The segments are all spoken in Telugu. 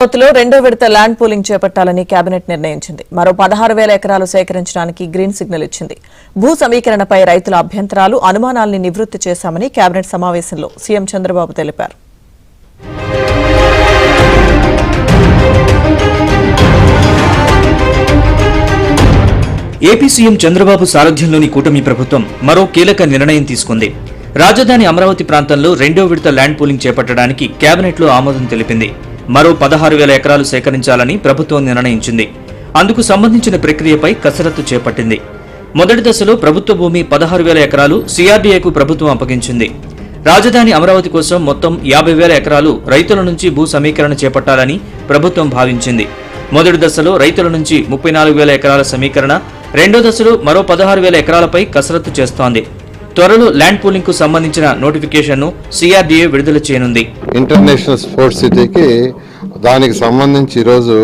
లో రెండో విడత ల్యాండ్ పూలింగ్ చేపట్టాలని కేబినెట్ నిర్ణయించింది. మరో 16,000 ఎకరాలు సేకరించడానికి గ్రీన్ సిగ్నల్ ఇచ్చింది. భూ సమీకరణపై రైతుల అభ్యంతరాలు, అనుమానాల్ని నివృత్తి చేశామని కేబినెట్ సమావేశంలో సీఎం చంద్రబాబు తెలిపారు. ఏపీ సీఎం చంద్రబాబు సారథ్యంలోని కూటమి ప్రభుత్వం మరో కీలక నిర్ణయం తీసుకుంది. రాజధాని అమరావతి ప్రాంతంలో రెండో విడత ల్యాండ్ పూలింగ్ చేపట్టడానికి కేబినెట్లో ఆమోదం తెలిపింది. మరో 16,000 ఎకరాలు సేకరించాలని ప్రభుత్వం నిర్ణయించింది. అందుకు సంబంధించిన ప్రక్రియపై కసరత్తు చేపట్టింది. మొదటి దశలో ప్రభుత్వ భూమి 16,000 ఎకరాలు సిఆర్డీఏకు ప్రభుత్వం అప్పగించింది. రాజధాని అమరావతి కోసం మొత్తం 50,000 ఎకరాలు రైతుల నుంచి భూ సమీకరణ చేపట్టాలని ప్రభుత్వం భావించింది. మొదటి దశలో రైతుల నుంచి 34,000 ఎకరాల సమీకరణ, రెండో దశలో మరో 16,000 ఎకరాలపై కసరత్తు చేస్తోంది. త్వరలో ల్యాండ్ పూలింగ్ కు సంబంధించిన నోటిఫికేషన్ ను సిఆర్డీఏ విడుదల చేయనుంది. ఇంటర్నేషనల్ స్పోర్ట్స్ సిటీకి దానికి సంబంధించి ఈరోజు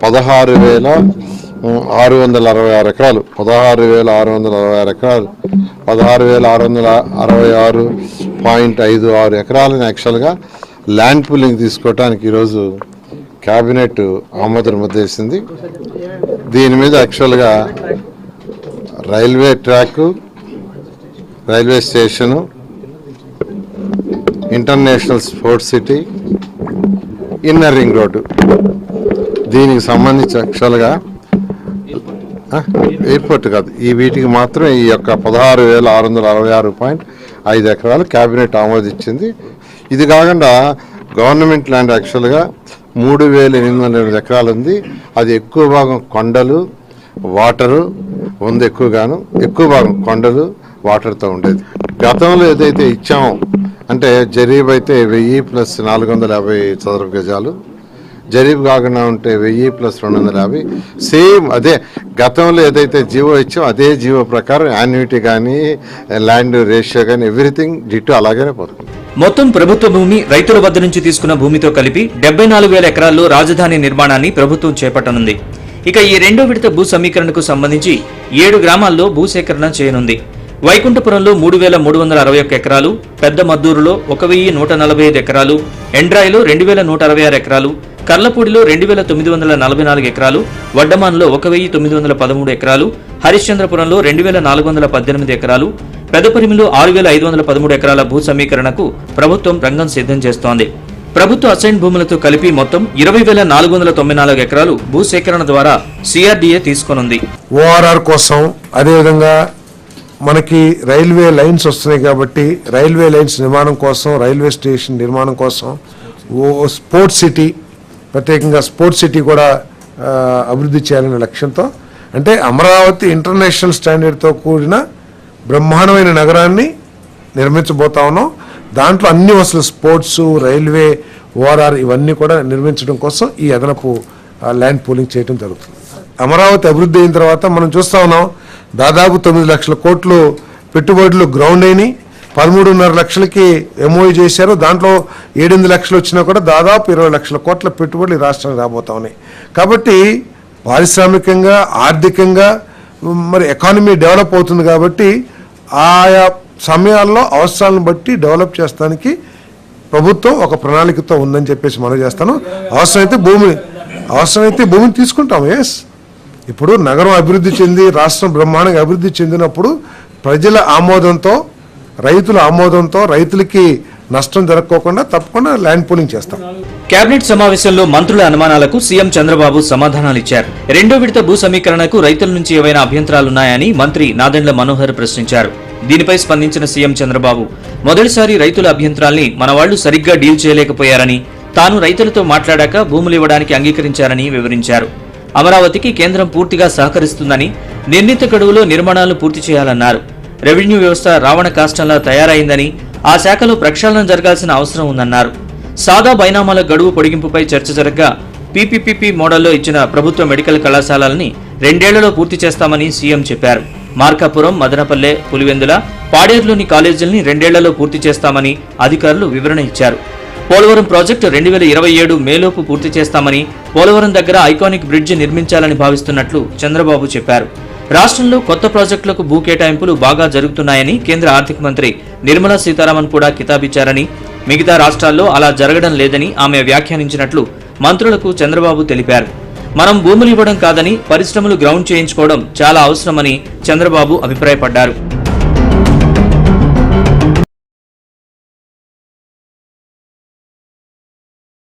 16,666 ఎకరాలు 16,666.56 ఎకరాలను యాక్చువల్గా ల్యాండ్ పూలింగ్ తీసుకోవడానికి ఈరోజు క్యాబినెట్ ఆమోదం ముద్ర వేసింది. దీని మీద యాక్చువల్గా railway track, railway station, international sports city, inner ring road, దీనికి సంబంధించి యాక్చువల్గా ఎయిర్పోర్ట్ కాదు, ఈ వీటికి మాత్రం ఈ యొక్క 16,666.5 ఎకరాలు క్యాబినెట్ ఆమోదించింది. ఇది కాకుండా గవర్నమెంట్ ల్యాండ్ యాక్చువల్గా 3,808 ఎకరాలు ఉంది. అది ఎక్కువ భాగం కొండలు, వాటరు ఉంది. ఎక్కువ భాగం కొండలు, వాటర్తో ఉండేది. గతంలో ఏదైతే ఇచ్చామో అంటే జరీబ్ అయితే 1000 + 450 చదరపు గజాలు, జరీబ్ కాకుండా ఉంటే 1000 + 250, సేమ్ అదే గతంలో ఏదైతే జీవో ఇచ్చామో అదే జీవో ప్రకారం యాన్యుటీ కానీ ల్యాండ్ రేషియో కానీ ఎవ్రీథింగ్ డిటో అలాగనే పోతుంది. మొత్తం ప్రభుత్వ భూమి రైతుల వద్ద నుంచి తీసుకున్న భూమితో కలిపి 74,000 ఎకరాల్లో రాజధాని నిర్మాణాన్ని ప్రభుత్వం చేపట్టనుంది. ఇక ఈ రెండో విడత భూ సమీకరణకు సంబంధించి 7 గ్రామాల్లో భూసేకరణ చేయనుంది. వైకుంఠపురంలో 3,361 ఎకరాలు, పెద్ద మద్దూరులో 1,145 ఎకరాలు, ఎండ్రాయిలో 2,166 ఎకరాలు, కర్లపూడిలో 2,944 ఎకరాలు, వడ్డమాన్లో 1,913 ఎకరాలు, హరిశ్చంద్రపురంలో 2,418 ఎకరాలు, పెదపరిమిలో 6,513 ఎకరాల భూ సమీకరణకు ప్రభుత్వం రంగం సిద్ధం చేస్తోంది. ప్రభుత్వ అసైన్ భూములతో కలిపి మొత్తం 20,494 ఎకరాలు భూసేకరణ ద్వారా సిఆర్డీఏ తీసుకోనుంది. ఓఆర్ఆర్ కోసం, అదేవిధంగా మనకి రైల్వే లైన్స్ వస్తున్నాయి కాబట్టి రైల్వే లైన్స్ నిర్మాణం కోసం, రైల్వే స్టేషన్ నిర్మాణం కోసం, స్పోర్ట్స్ సిటీ, ప్రత్యేకంగా స్పోర్ట్స్ సిటీ కూడా అభివృద్ధి చేయాలనే లక్ష్యంతో, అంటే అమరావతి ఇంటర్నేషనల్ స్టాండర్డ్తో కూడిన బ్రహ్మాండమైన నగరాన్ని నిర్మించబోతా ఉన్నాం. దాంట్లో అన్ని వసతులు స్పోర్ట్స్, రైల్వే, ఓఆర్ఆర్ ఇవన్నీ కూడా నిర్మించడం కోసం ఈ అదనపు ల్యాండ్ పూలింగ్ చేయడం జరుగుతుంది. అమరావతి అభివృద్ధి అయిన తర్వాత మనం చూస్తా ఉన్నాం, దాదాపు 9 లక్షల కోట్లు పెట్టుబడులు గ్రౌండ్ అయినాయి. 13.5 లక్షలకి ఎంఓయూ చేశారు. దాంట్లో 7-8 లక్షలు వచ్చినా కూడా దాదాపు 20 లక్షల కోట్ల పెట్టుబడులు ఈ రాష్ట్రానికి రాబోతా ఉన్నాయి. కాబట్టి పారిశ్రామికంగా, ఆర్థికంగా మరి ఎకానమీ డెవలప్ అవుతుంది. కాబట్టి ఆయా సమయాల్లో అవసరాలను బట్టి డెవలప్ చేస్తానికి ప్రభుత్వం ఒక ప్రణాళికతో ఉందని చెప్పేసి మనం చేస్తాను. అవసరమైతే భూమిని తీసుకుంటాం. ఎస్, ఇప్పుడు నగరం అభివృద్ధి చెంది రాష్ట్రం బ్రహ్మాండంగా అభివృద్ధి చెందినప్పుడు ప్రజల ఆమోదంతో, రైతుల ఆమోదంతో, రైతులకి నష్టం జరగకోకుండా తప్పకుండా ల్యాండ్ పూలింగ్ చేస్తాం. కేబినెట్ సమావేశంలో మంత్రుల అనుమానాలకు సీఎం చంద్రబాబు సమాధానాలిచ్చారు. రెండో విడత భూ సమీకరణకు రైతుల నుంచి ఏవైనా అభ్యంతరాలున్నాయని మంత్రి నాదెండ్ల మనోహర్ ప్రశ్నించారు. దీనిపై స్పందించిన సీఎం చంద్రబాబు, మొదటిసారి రైతుల అభ్యంతరాల్ని మనవాళ్లు సరిగ్గా డీల్ చేయలేకపోయారని, తాను రైతులతో మాట్లాడాక భూములు ఇవ్వడానికి అంగీకరించారని వివరించారు. అమరావతికి కేంద్రం పూర్తిగా సహకరిస్తుందని, నిర్ణీత గడువులో నిర్మాణాలను పూర్తి చేయాలన్నారు. రెవెన్యూ వ్యవస్థ రావణ కాష్టంలా తయారైందని, ఆ శాఖలో ప్రక్షాళన జరగాల్సిన అవసరం ఉందన్నారు. సాదా బైనామాల గడువు పొడిగింపుపై చర్చ జరగ్గా పీపీపీ మోడల్లో ఇచ్చిన ప్రభుత్వ మెడికల్ కళాశాలల్ని 2 ఏళ్లలో పూర్తి చేస్తామని సీఎం చెప్పారు. మార్కాపురం, మదనపల్లె, పులివెందుల, పాడేరులోని కాలేజీల్ని 2 ఏళ్లలో పూర్తి చేస్తామని అధికారులు వివరణ ఇచ్చారు. పోలవరం ప్రాజెక్టు 2027 మేలోపు పూర్తి చేస్తామని, పోలవరం దగ్గర ఐకానిక్ బ్రిడ్జి నిర్మించాలని భావిస్తున్నట్లు చంద్రబాబు చెప్పారు. రాష్ట్రంలో కొత్త ప్రాజెక్టులకు భూ కేటాయింపులు బాగా జరుగుతున్నాయని కేంద్ర ఆర్థిక మంత్రి నిర్మలా సీతారామన్ కూడా కితాబిచ్చారని, మిగతా రాష్ట్రాల్లో అలా జరగడం లేదని ఆమె వ్యాఖ్యానించినట్లు మంత్రులకు చంద్రబాబు తెలిపారు. మనం భూములు ఇవ్వడం కాదని పరిశ్రమలు గ్రౌండ్ చేయించుకోవడం చాలా అవసరమని చంద్రబాబు అభిప్రాయపడ్డారు.